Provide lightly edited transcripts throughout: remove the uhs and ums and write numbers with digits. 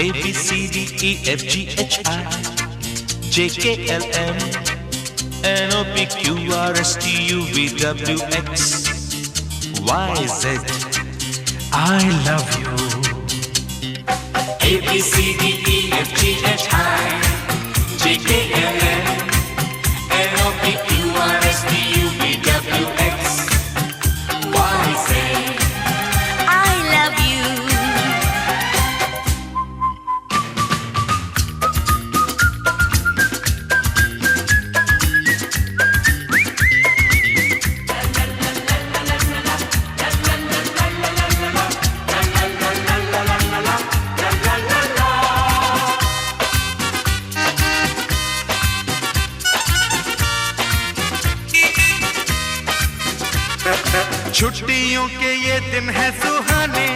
A B C D E F G H I J K L M N O P Q R S T U V W X Y Z. I love you. A B C D E F G H I J K L M N O P Q R S T U V W X Y Z. I love you. छुट्टियों के ये दिन है सुहाने,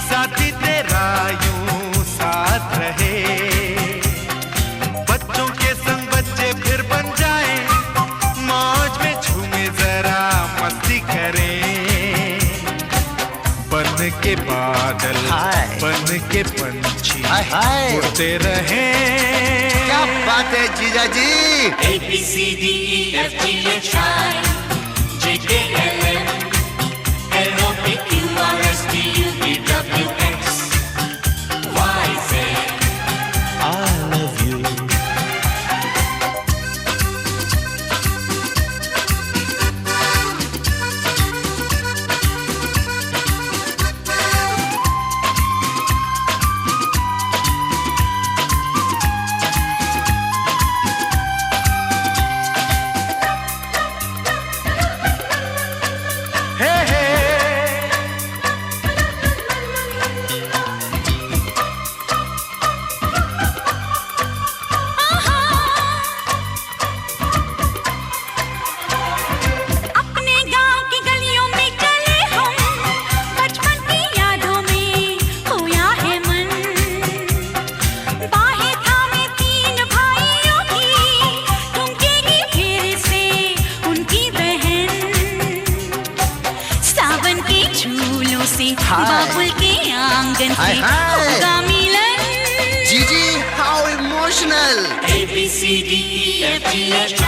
साथी तेरा यूं साथ रहे। बच्चों के संग बच्चे फिर बन जाए, मौज में झूमे जरा मस्ती करें। बन के बादल बन के पंछी उड़ते रहे। क्या बात है जीजा जी। A B C D E F G H I J K L M N O P Q R S T U V W X Y Z. I love you. हे हे अपने गांव की गलियों में चले हम, बचपन की यादों में खोया है मन। बाहें थामे तीन भाइयों की, ठुमकेगी फिर से उनकी बहन। सावन के झूलों से बाबुल के आंगन से होगा मिलन। जीजी हाउ emotional. A B C D E F G H I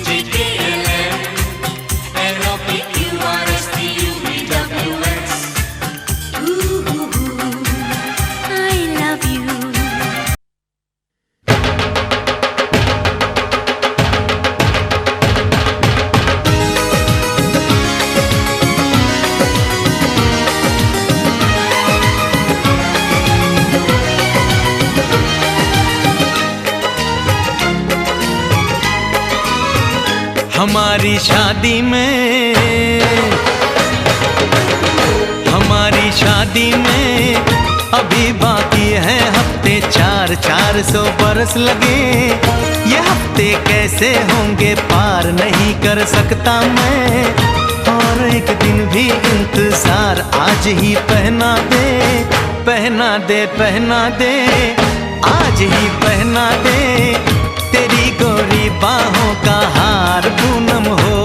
J K L M N O P Q R S T U V W X. I love you. हमारी शादी में अभी बाकी है हफ्ते 400 बरस लगे। ये हफ्ते कैसे होंगे पार नहीं कर सकता मैं। और एक दिन भी इंतजार आज ही पहना दे, पहना दे, पहना दे, आज ही पहना दे। तेरी गोरी बाहों का हार पूनम हो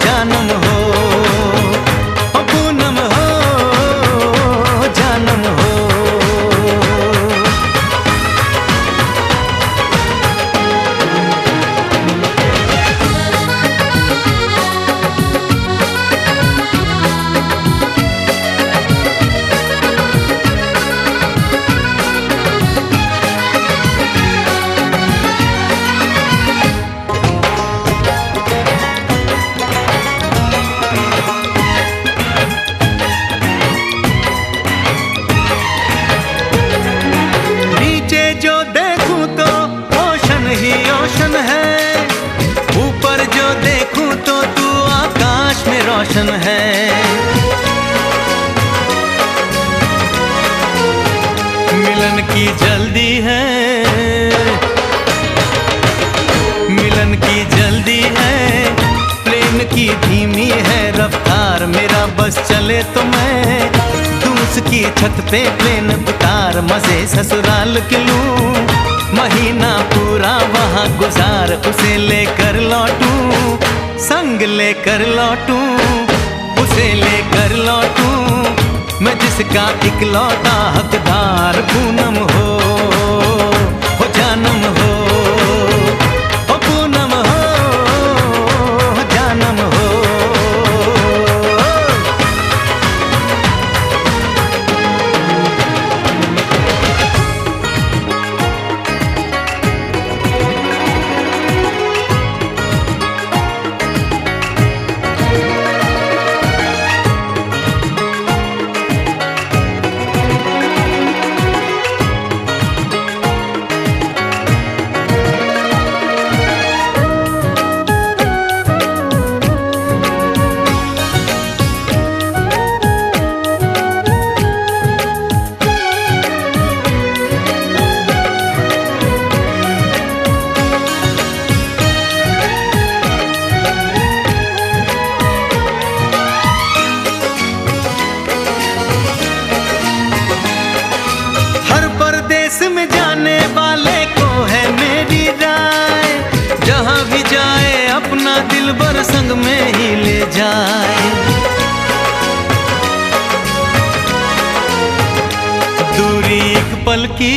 जानम हो, पूनम हो जानम हो। रोशन है मिलन की जल्दी है, मिलन की जल्दी है। प्लेन की धीमी है रफ्तार, मेरा बस चले तो मैं दूं उसकी छत पे प्लेन उतार। मजे ससुराल के लूं, महीना पूरा वहाँ गुजार। उसे लेकर लौटूं, संग लेकर लौटूं, उसे लेकर लौटूं। मैं जिस इसका इकलौता हकदार पूनम हो जानम हो, ओ पूनम हो जानम हो। में जाने वाले को है मेरी राय, जहां भी जाए अपना दिलबर संग में ही ले जाए। दूरी एक पल की,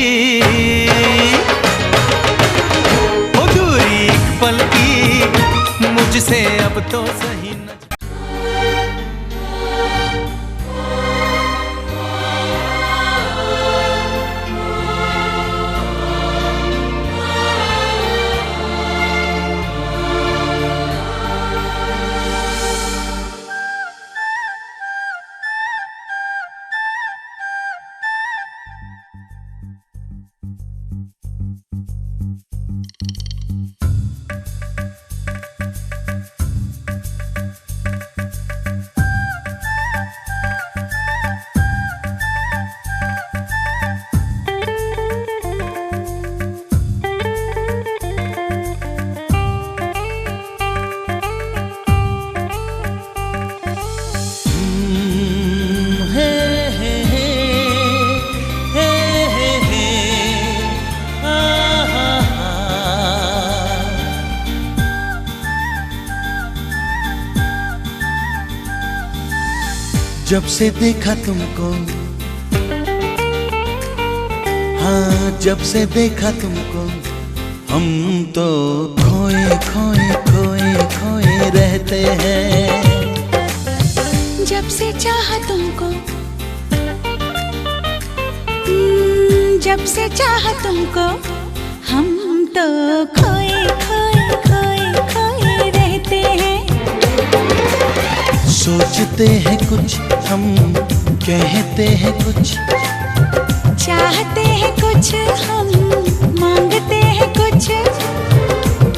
ओ दूरी एक पल की, मुझसे अब तो सही न। जब से देखा तुमको, हाँ जब से देखा तुमको, हम तो खोए खोए खोए खोए रहते हैं। जब से चाहा तुमको, जब से चाहा तुमको, हम तो खोए खोए खोए खोए रहते हैं। सोचते हैं कुछ हम, कहते हैं कुछ, चाहते हैं कुछ हम, मांगते हैं कुछ।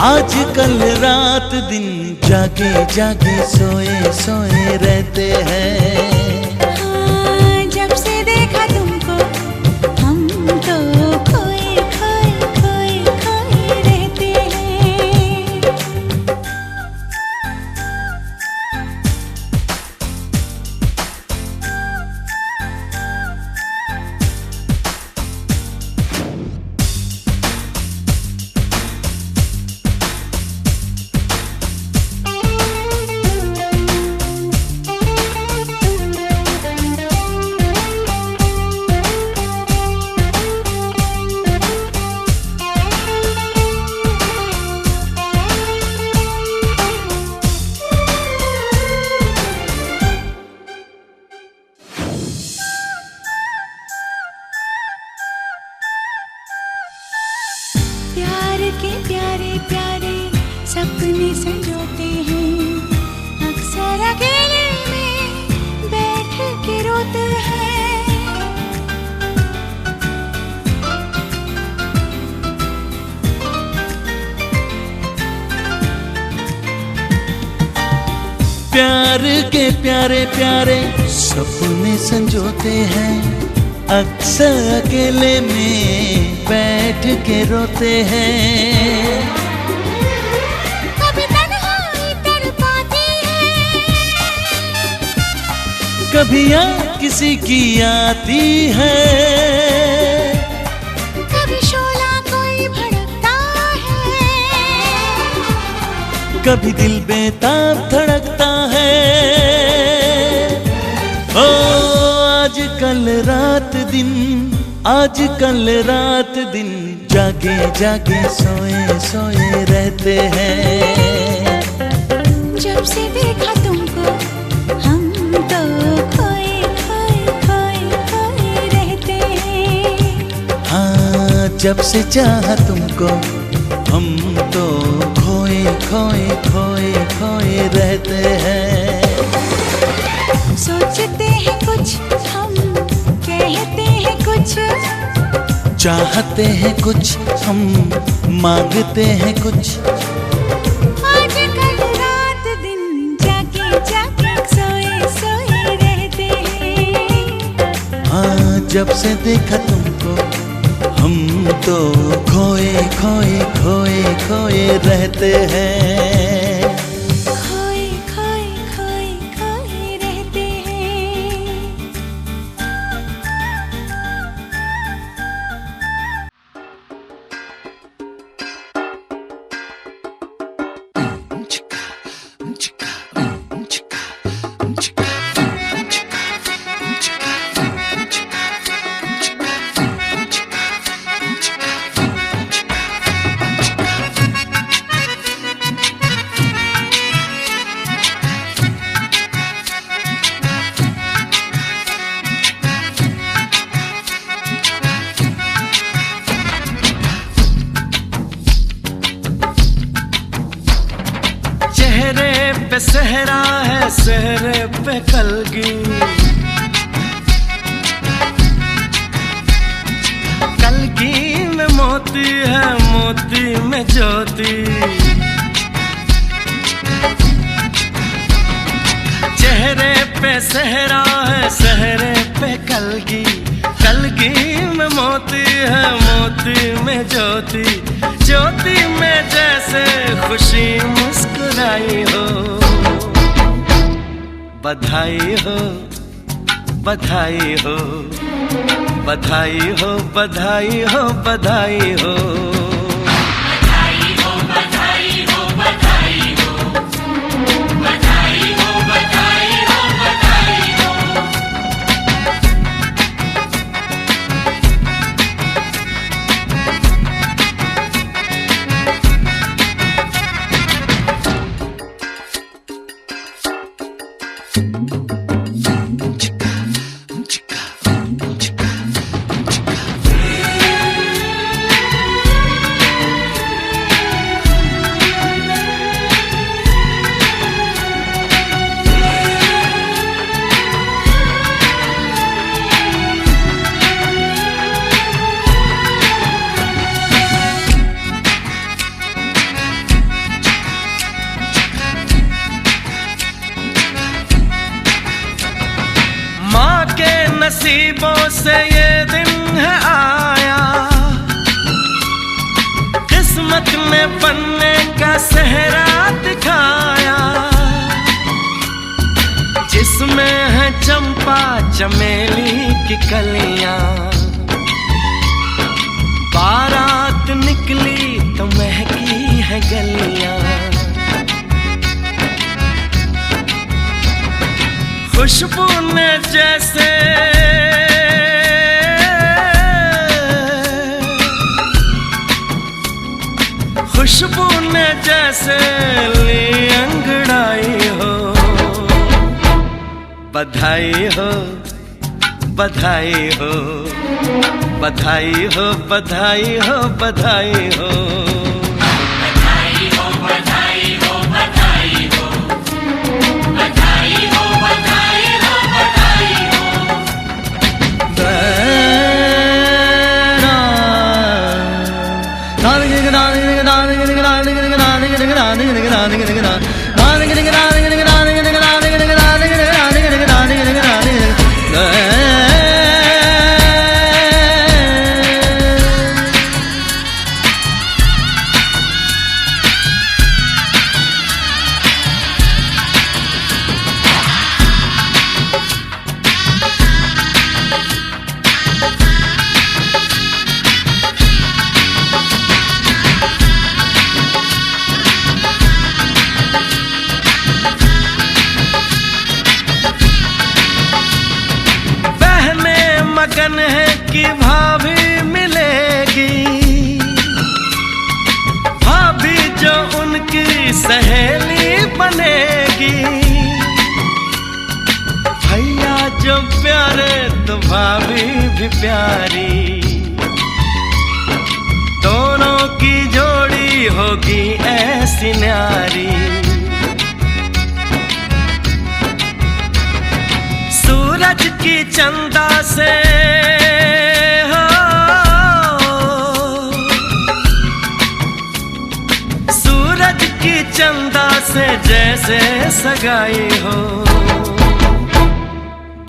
आजकल रात दिन जागे जागे सोए सोए रहते हैं। हाँ, जब से देखा तुमको, हम तो खोए खोए खोए खोए रहते हैं। प्यार के प्यारे प्यारे सपने संजोते हैं, अक्सर अकेले में बैठ के रोते हैं। प्यार के प्यारे प्यारे सपने संजोते हैं, अक्सर अकेले में बैठ के रोते हैं। कभी तन्हाई तड़पाती है, कभी याद किसी की आती है, कभी शोला कोई भड़कता है, कभी दिल बेताब धड़कता है। ओ आजकल कल रात दिन, आजकल रात दिन, जागे जागे सोए सोए रहते हैं। जब से देखा तुमको हम तो खोए खोए खोए खोए रहते हैं। हाँ, जब से चाहा तुमको हम तो खोए खोए खोए खोए रहते हैं। सोचते हैं कुछ हम, कहते हैं कुछ, चाहते हैं कुछ हम, मांगते हैं कुछ। आजकल रात दिन, जागे जागे सोए सोए रहते हैं। हाँ, जब से देखा तुमको हम तो खोए खोए खोए खोए रहते हैं। खोए खोए खोए खोए रहते हैं। चेहरे पे सहरा है, सहरे पे कलगी, कलगी में मोती है, मोती में ज्योति। चेहरे पे सहरा है, सहरे पे कलगी, कलगी में मोती है, मोती में ज्योति। ज्योति में जैसे खुशी मुस्कुराई हो, बधाई हो बधाई हो बधाई हो बधाई हो बधाई हो। नसीबों से ये दिन है आया, किस्मत में बनने का सेहरा दिखाया, जिसमें है चंपा चमेली की कलियां। बारात निकली तो महकी है गलियां, खुशबू ने जैसे खुशबू ने जैसे ली अंगड़ाई हो। बधाई हो बधाई हो बधाई हो बधाई हो बधाई हो। सहेली बनेगी। भैया जो प्यारे तो भाभी भी प्यारी, दोनों की जोड़ी होगी ऐसी न्यारी। सूरज की चंदा से हो, सूरज की चंदा से जैसे सगाई हो।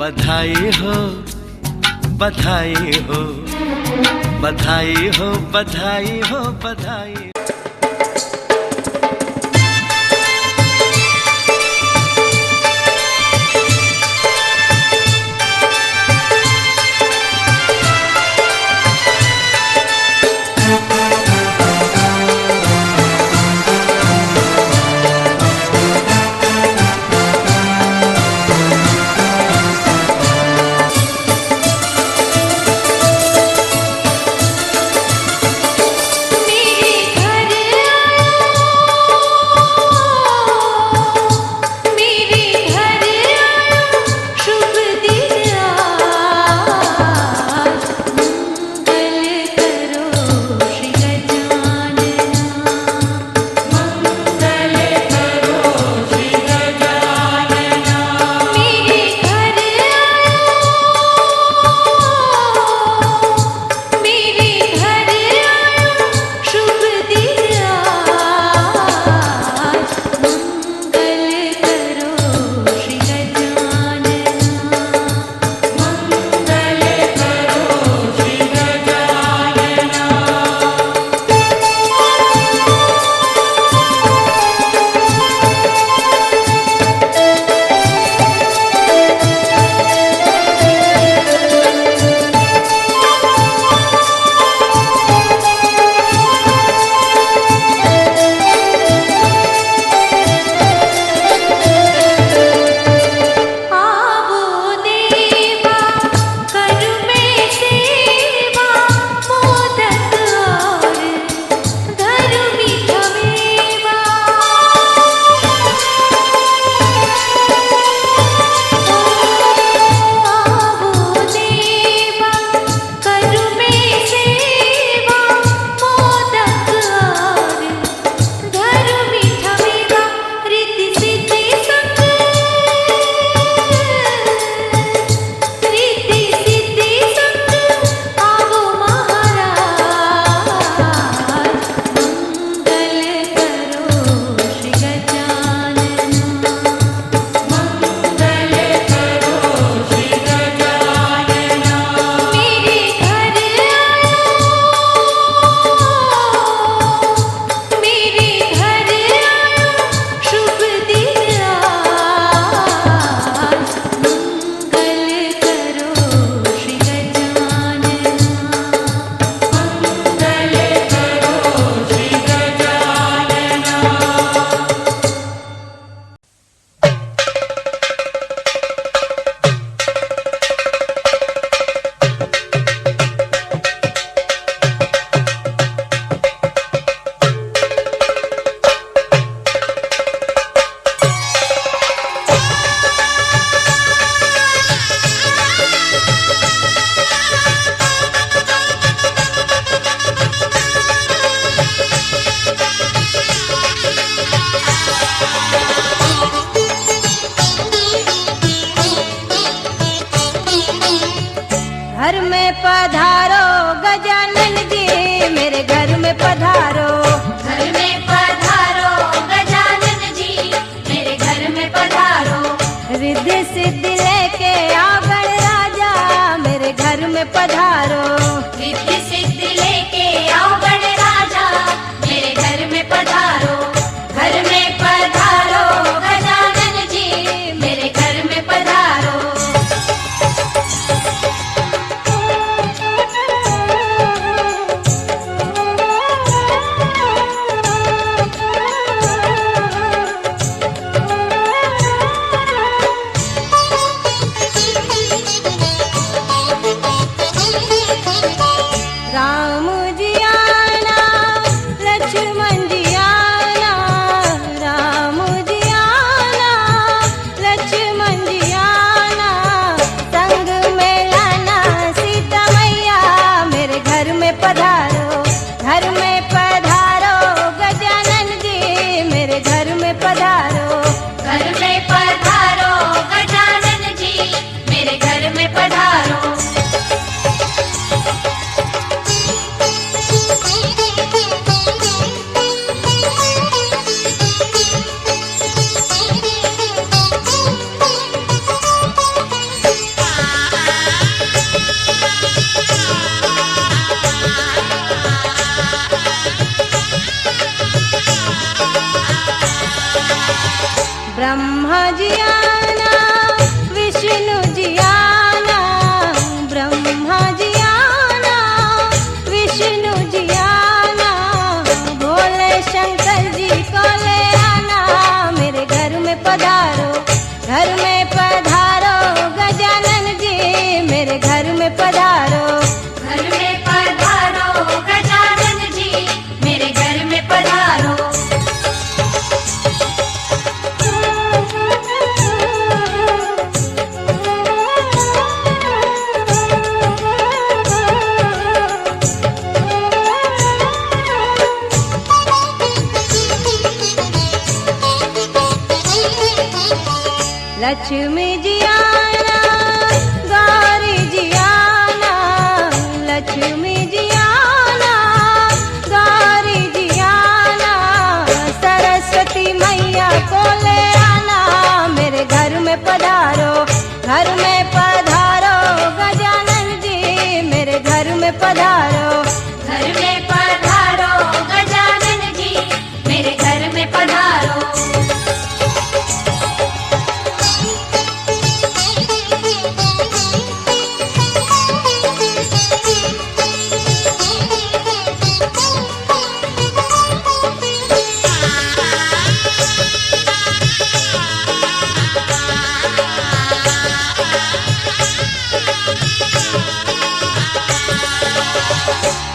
बधाई हो, बधाई हो, बधाई हो, बधाई हो, बधाई। ब्रह्मा जी आना, विष्णु जी आना, ब्रह्मा जी आना, विष्णु जी आना, भोले शंकर जी को ले आना, मेरे घर में पधारो, घर में पधारो, गजानन जी मेरे घर में पधारो, घर में पधारो गजानन जी मेरे घर में पधारो। लक्ष्मी जी आना, गौरी जी आना, लक्ष्मी जी आना, गौरी जी आना, सरस्वती मैया को ले आना, मेरे घर में पधारो, घर में पधारो, गजानन जी मेरे घर में पधारो, घर में पधारो गजानन जी मेरे घर में पधारो।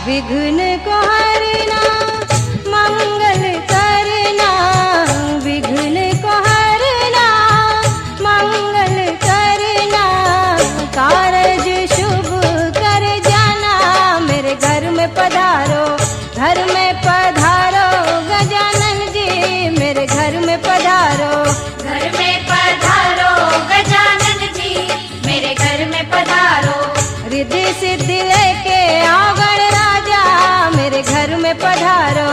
विघ्न को हरना, मंगल करना, विघ्न को हरना, मंगल करना, कारज शुभ कर जाना, मेरे घर में पधारो, घर में पधारो, गजानन जी मेरे घर में पधारो, घर में पधारो गजानन जी मेरे घर में पधारो। रिद्धि सिद्धि लेके आओ गणराजा, मेरे घर में पधारो,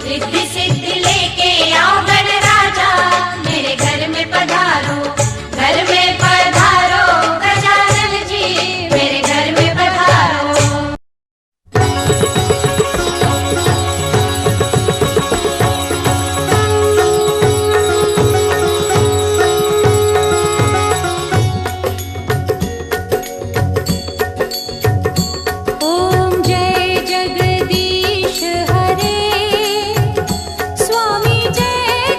रिद्धि सिद्धि लेके आओ गणराजा मेरे घर में पधारो, घर में पधारो गजानन जी मेरे घर में पधारो। ओम जय जगदीश हरे, स्वामी जय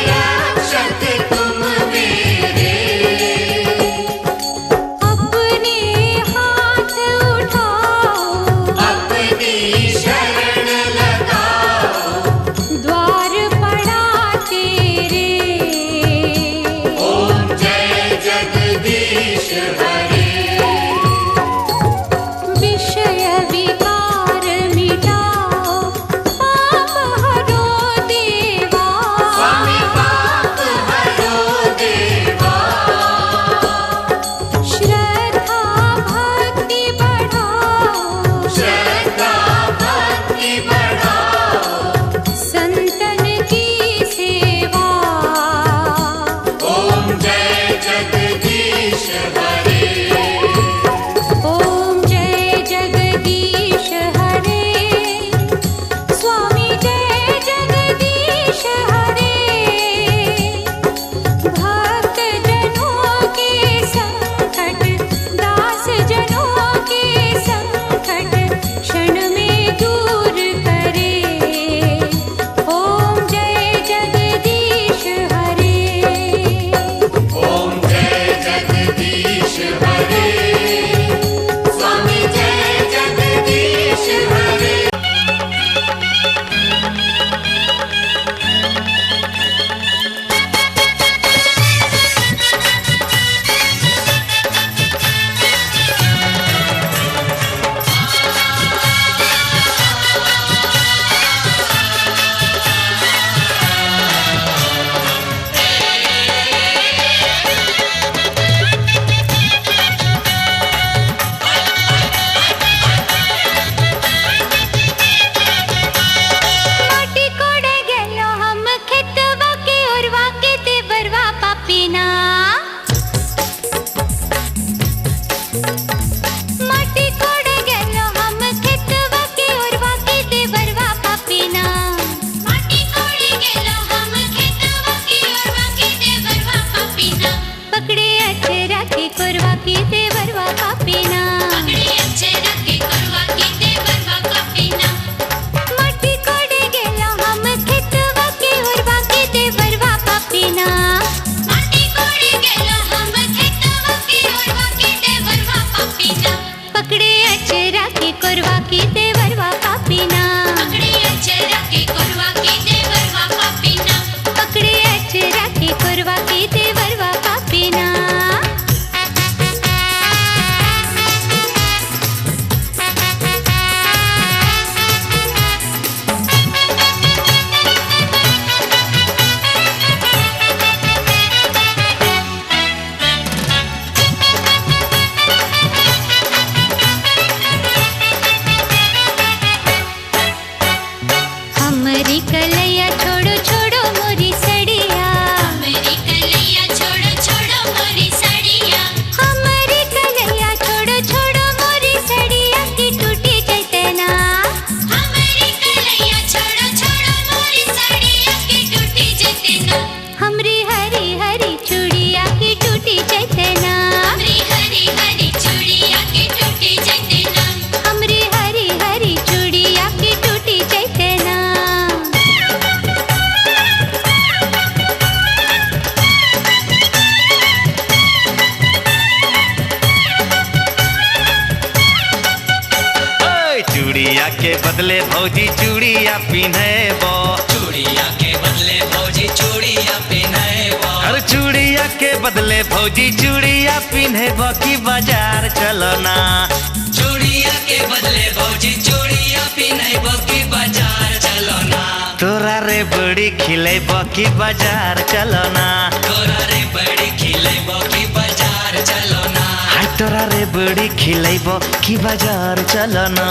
रक्षक तुम मेरे। अपने हाथ उठाओ, अपनी शरण लगाओ, द्वार पड़ा तेरे। ओम जय जगदीश हरे। विषय विकार मिटाओ, पाप हरो देवा। स्वामी पाप हरो देवा। श्रद्धा भक्ति बढ़ाओ, श्रद्धा भक्ति बढ़ाओ, संतन की सेवा। ओम जय जगदीश हरे। ओम जय जगदीश हरे। स्वामी जय जगदीश हरे। भक्त जनों के संकट, दास जनों के संकट क्षण में दूर करे। ओम जय जगदीश हरे। ओम जय जगदीश हरे। स्वामी जय जगदीश हरे। माटी कोड़े गेलो हम खेतवा के ओरवा के देवरवा पापीना। माटी कोड़े गेलो हम खेतवा के ओरवा के देवरवा पापीना। माटी कोड़ी गेलो हम खेतवा की ओरवा की देवरवा पापीना। पकड़े अचरा के कोरवा के देवरवा पापीना। पकड़ी अक्षरा के करवा की देवरवा पापीना। माटी कोड़े गेलो हम खेतवा के ओरवा के देवरवा पापीना। माटी कोड़ी गेलो हम खेतवा की ओरवा की देवरवा पापीना। पकड़े अचरा के कोरवा के देवरवा पापीना। पकड़ी अक्षरा के करवा की देवरवा पापीना। पकड़े अचरा के कोरवा के देवरवा पापीना। हमरी कलैया छोड़ो छोड़ो मोरी सड़िया। मेरी कलैया छोड़ो छोड़ो मोरी साड़िया। हमरी कलैया छोड़ो छोड़ो मोरी सड़िया की टूटी चैतना। हमारी कलैया छोड़ो छोड़ो मोरी साड़िया की टूटी जतना। हमरी हरी हरी चूड़िया की टूटी चैतना। हमरी हरी हरी चूड़िया की टूटी जतना। हमरी हरी हरी चूड़िया की टूटी चैतना। ओए, चूड़िया के बदले भौजी चूड़िया पिन्हे बो। चूड़िया के बदले भौजी चूड़िया पिन्हे बो। अरे चूड़िया के बदले भौजी चूड़िया पिन्हे बो की बाजार चलो ना। चूड़िया के बदले भौजी चूड़िया पिन्हे बो की बाजार चलो ना। तोरा रे बड़ी खिले बो की बाजार चलो ना। तोरा रे बड़ी खिले बो की बाजार चलो ना। हाय तोरा रे बड़ी खिले बो की बाजार चलो ना।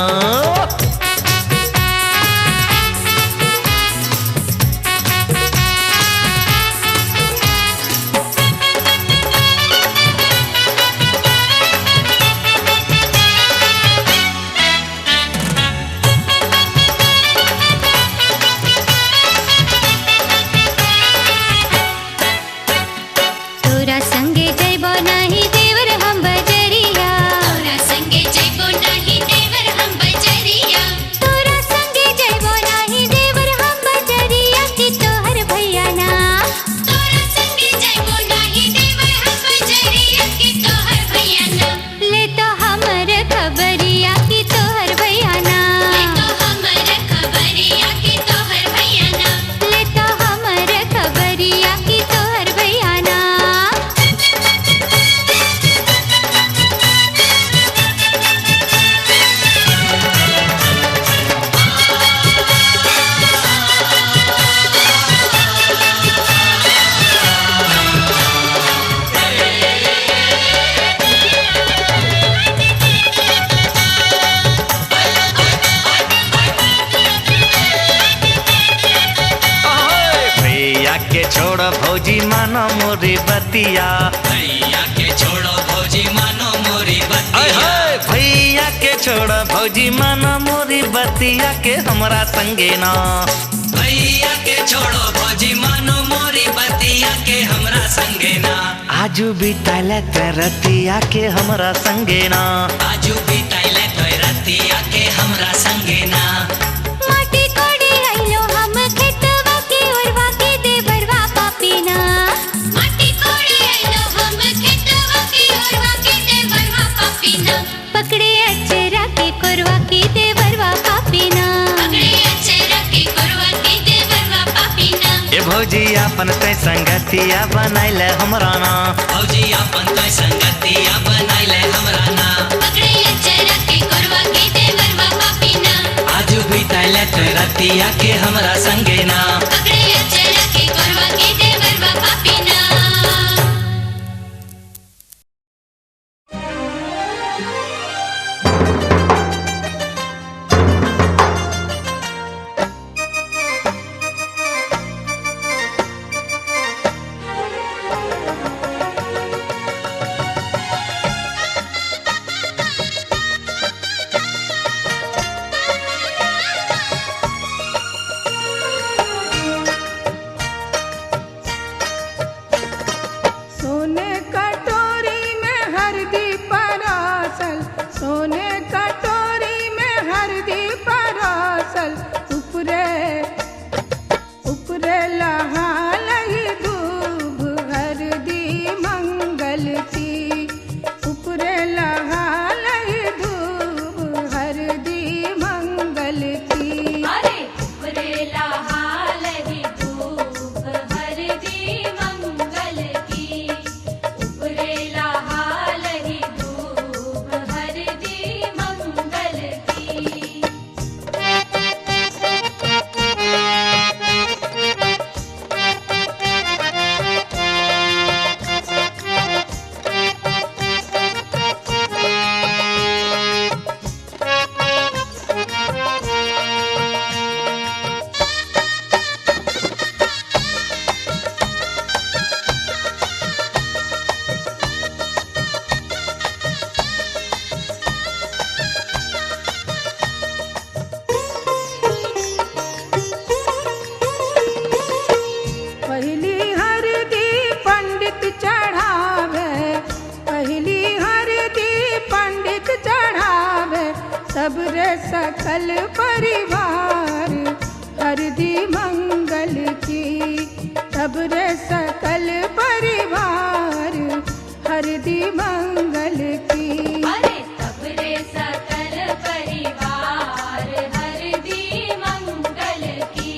देवर हम बजरिया। तोरा संगे जइबो नाही देवर हम बजरिया। भौजी मानो मोरी बतिया। भैया के छोड़ो भौजी मानो मोरी बतिया। भैया के छोड़ो भौजी मानो मोरी बतिया के हमरा संगे ना। भैया के छोड़ो भौजी मानो मोरी बतिया के हमरा संगे ना। आजू बिताले ते रतिया के हमरा संगे ना। आजू बिताइले तो रतिया के हमरा संगे ना। माटी कोड़ी आइलो हम खेतवा के ओरवा के देवरवा पापीना। माटी कोड़ी आइलो हम खेतवा के ओरवा के देवरवा पापीना। पकड़े अचरा के कोरवा के देवरवा पापीना। पकड़े अचरा के कोरवा के देवरवा पापीना। ए भौजी अपन ते संगतिया बनाइले हमरा ना। भौजी अपन तो संगतिया बनाइले हमरा ना। पकड़े अचरा के कोरवा के देवरवा पापीना। आजू बिताइले तो रतिया के हमरा संगे ना। पकड़े अचरा के कोरवा के देवरवा पापीना। सोने कटोरी में हरदी परासल, सोने कटोरी में हरदी परासल। उपरे उपरे लहा लही दूब हरदी मंगल की। उपरे लहा लही दूब हरदी मंगल की। अरे उपरेला हालहि धूप हरदी मंगल की। उपरेला हालहि धूप हरदी मंगल की। पहली हरदी पंडित चढ़ावे, पहली हरदी पंडित चढ़ावे। सबरे सकल परिवार हरदी मंगल की। सबरे सकल परिवार हरदी मंगल की। अरे सबरे सकल परिवार हरदी मंगल की।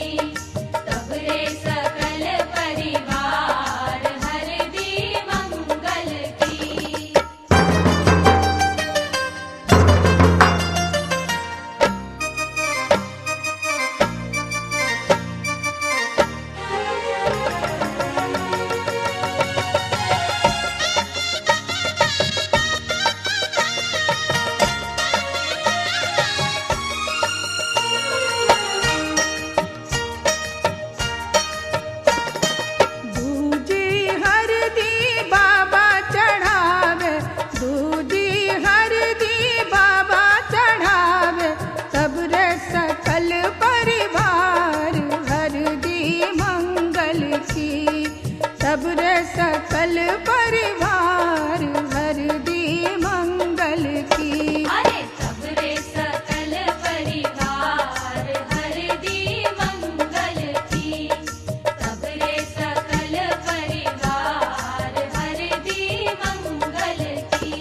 सबरे सकल परिवार हरदी मंगल की। दूजी हरदी बाबा चढ़ावे, दूजी हरदी बाबा चढ़ावे। सबरे सकल परिवार हरदी मंगल की। सबरे सकल परिवार हरदी मंगल की। अरे सबरे सकल परिवार हरदी मंगल की। सबरे सकल परिवार हरदी मंगल की।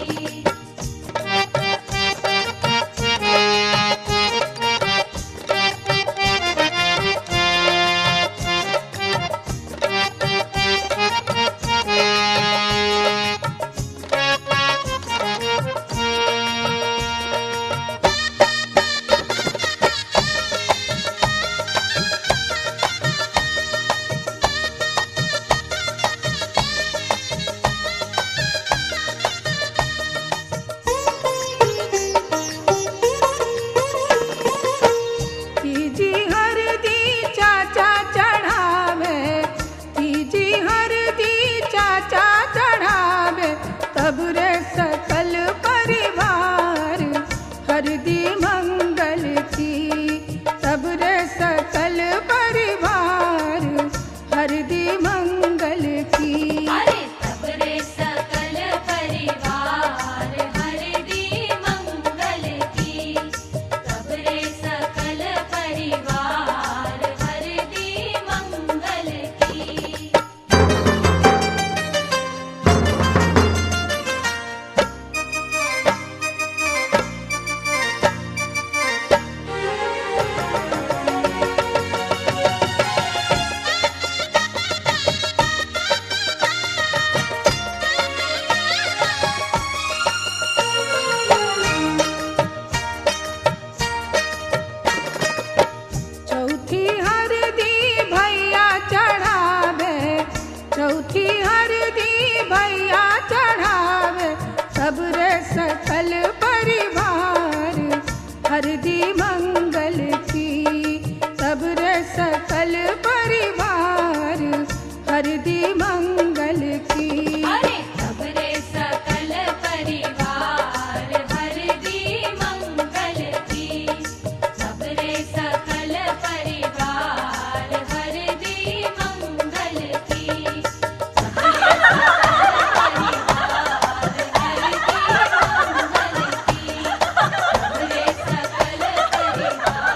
चौथी हरदी भैया चढ़ावे सबरे सकल परिवार हरदी मंगल की सबरे सकल परिवार हरदी मंगल की अरे सबरे सकल परिवार हरदी मंगल की सबरे सकल परिवार हरदी मंगल की सबरे सकल परिवार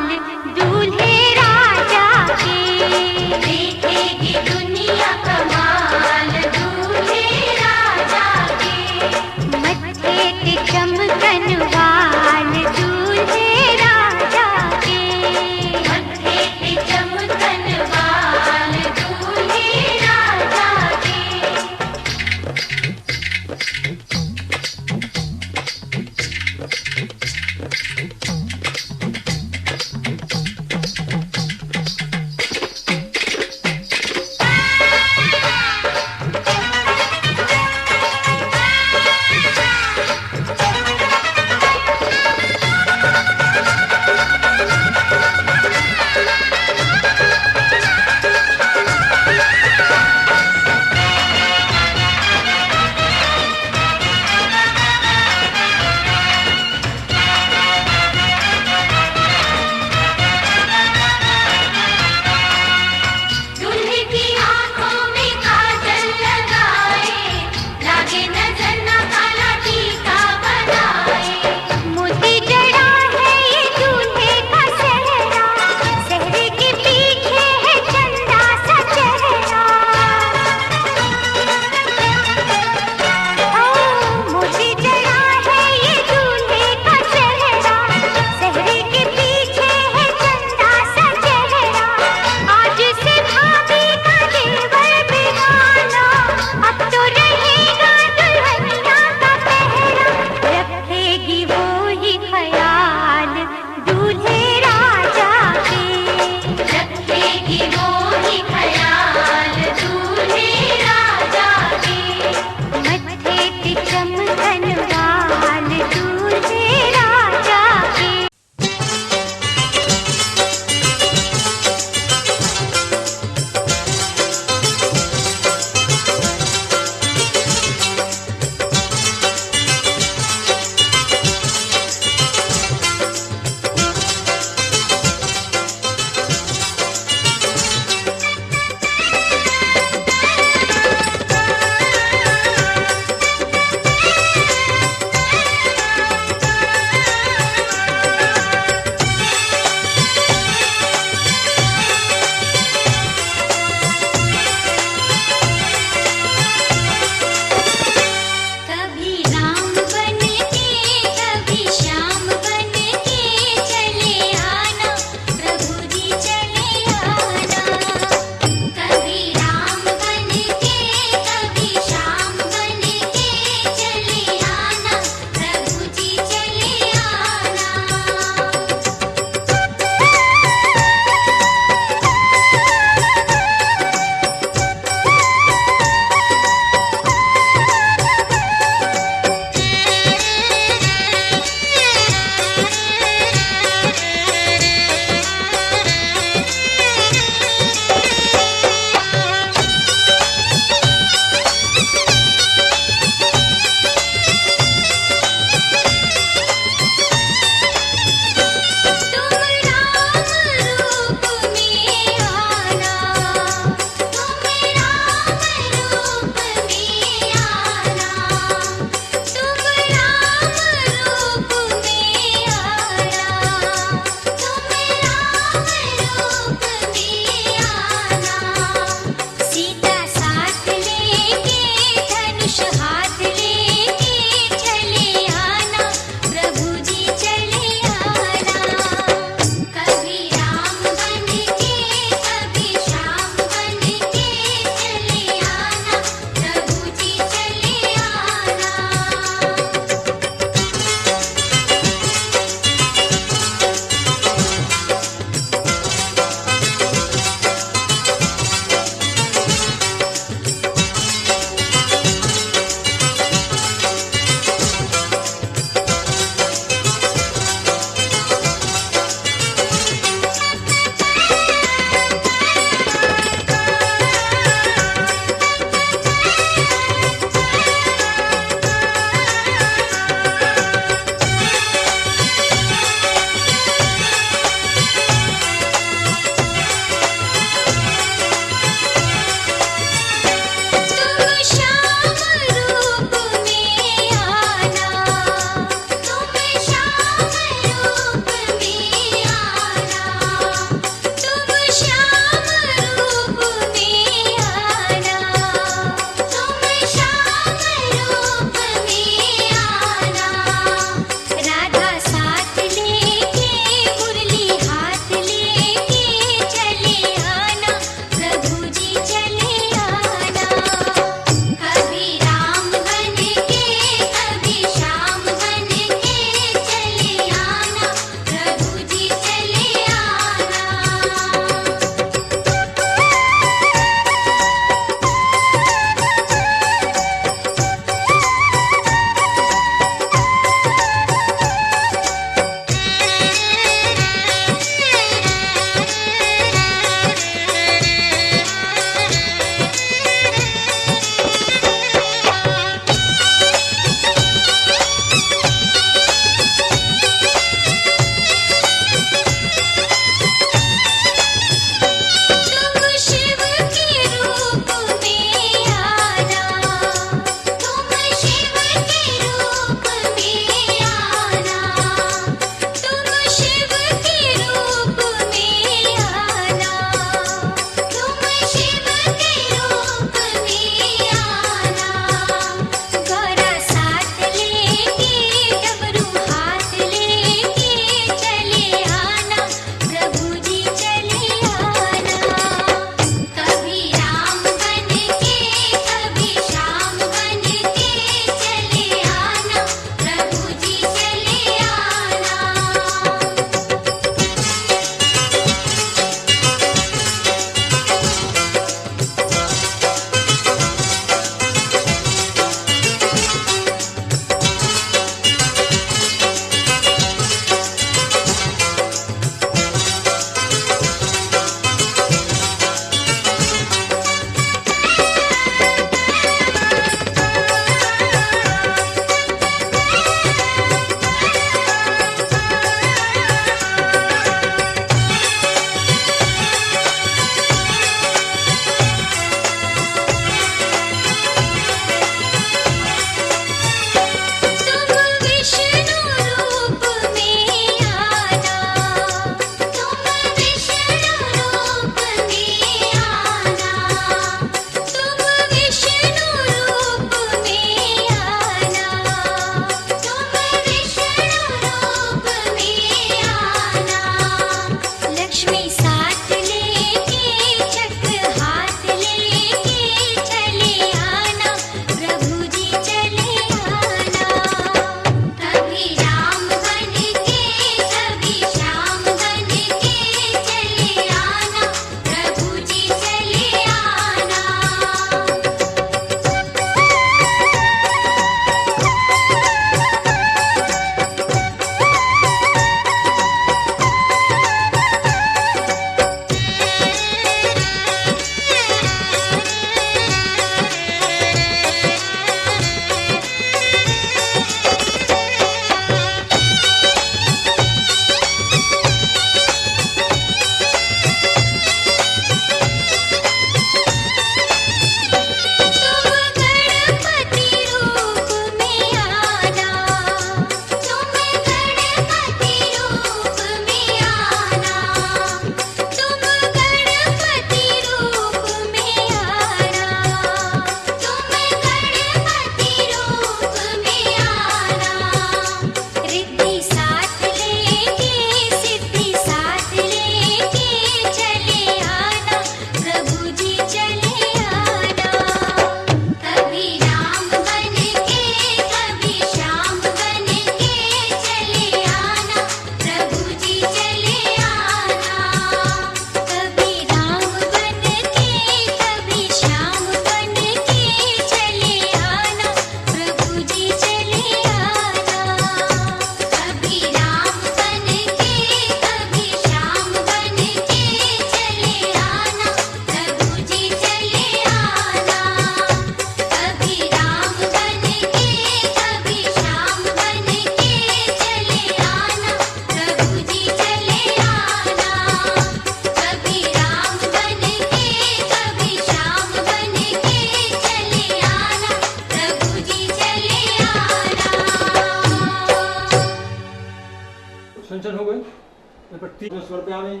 Scorpiani,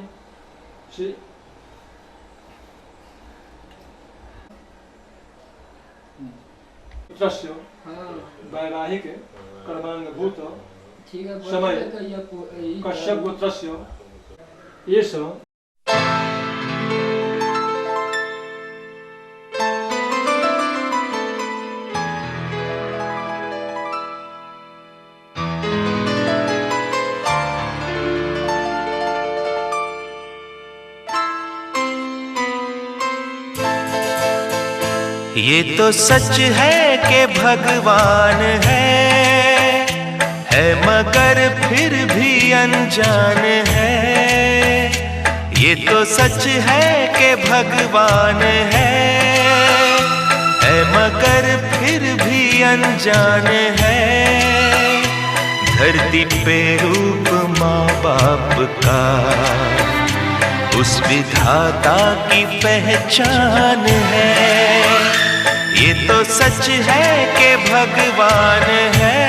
sì. Trasio, वैवाहिक कर्मांग भूत समय कश्यप गोत्रस्य एष ये तो सच है कि भगवान है मगर फिर भी अनजान है। ये तो सच है कि भगवान है मगर फिर भी अनजान है। धरती पे रूप माँ बाप का उस विधाता की पहचान है। ये तो सच है कि भगवान है।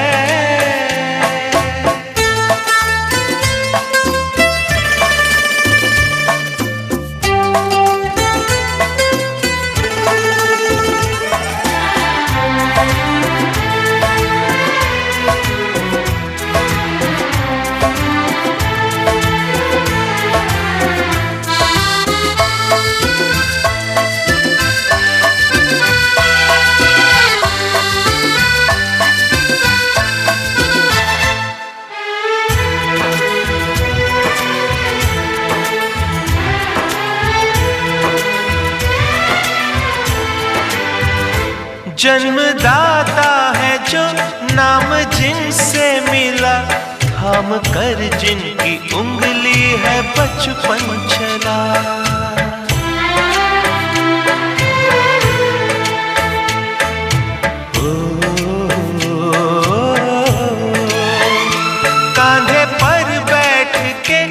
जन्मदाता है जो नाम जिनसे मिला, थाम कर जिनकी उंगली है बचपन चला। कांधे पर बैठ के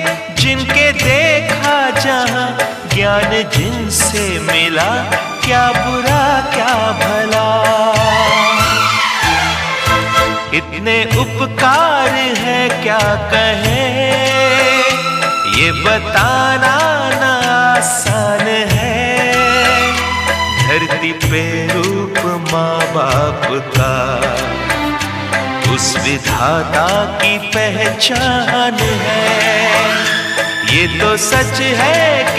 जिनके देखा जहां, ज्ञान जिनसे मिला, क्या बुरा क्या भला। इतने उपकार है क्या कहें, ये बताना ना आसान है। धरती पे रूप माँ बाप का उस विधाता की पहचान है। ये तो सच है